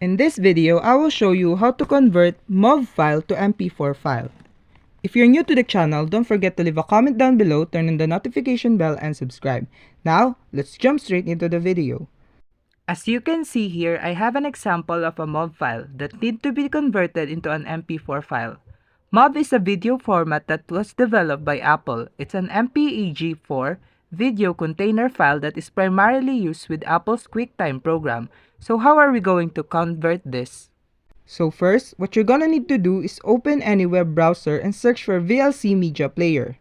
In this video, I will show you how to convert MOV file to MP4 file. If you're new to the channel, don't forget to leave a comment down below, turn on the notification bell, and subscribe. Now, let's jump straight into the video. As you can see here, I have an example of a MOV file that needs to be converted into an MP4 file. MOV is a video format that was developed by Apple. It's an MPEG-4 video container file that is primarily used with Apple's QuickTime program. So how are we going to convert this? So first, what you're gonna need to do is open any web browser and search for VLC Media Player.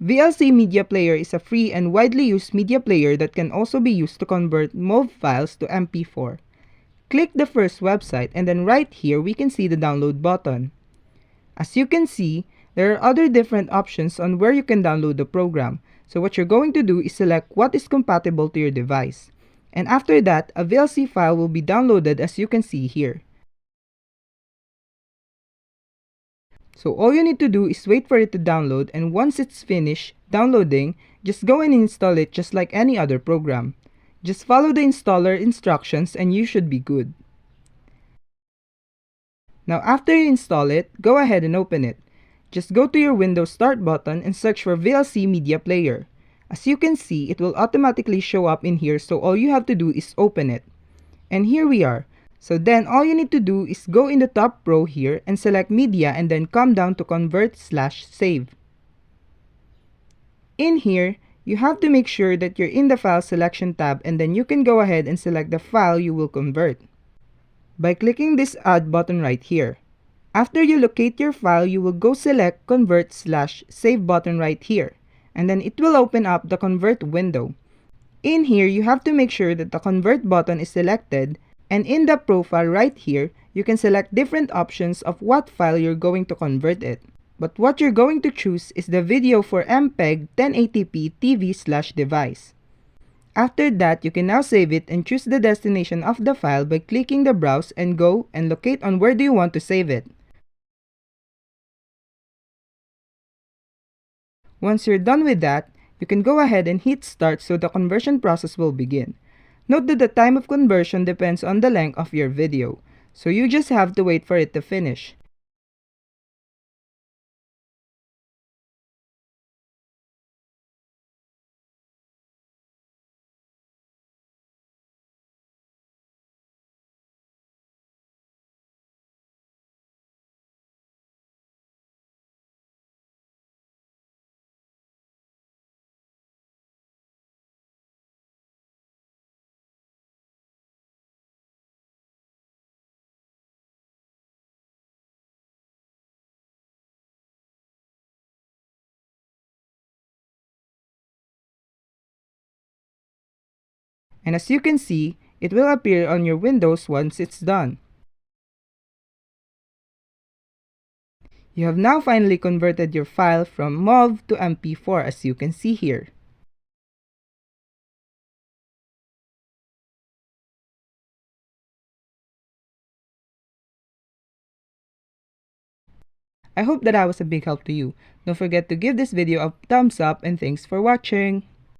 VLC Media Player is a free and widely used media player that can also be used to convert MOV files to MP4. Click the first website and then right here we can see the download button. As you can see, there are other different options on where you can download the program. So what you're going to do is select what is compatible to your device. And after that, a VLC file will be downloaded as you can see here. So all you need to do is wait for it to download, and once it's finished downloading, just go and install it just like any other program. Just follow the installer instructions and you should be good. Now after you install it, go ahead and open it. Just go to your Windows Start button and search for VLC Media Player. As you can see, it will automatically show up in here, so all you have to do is open it. And here we are. So then all you need to do is go in the top row here and select Media and then come down to Convert/Save. In here, you have to make sure that you're in the File Selection tab, and then you can go ahead and select the file you will convert by clicking this Add button right here. After you locate your file, you will go select Convert/Save button right here, and then it will open up the Convert window. In here, you have to make sure that the Convert button is selected, and in the profile right here, you can select different options of what file you're going to convert it. But what you're going to choose is the video for MPEG 1080p TV/device. After that, you can now save it and choose the destination of the file by clicking the browse and go and locate on where do you want to save it. Once you're done with that, you can go ahead and hit start so the conversion process will begin. Note that the time of conversion depends on the length of your video, so you just have to wait for it to finish. And as you can see, it will appear on your Windows once it's done. You have now finally converted your file from MOV to MP4 as you can see here. I hope that I was a big help to you. Don't forget to give this video a thumbs up and thanks for watching.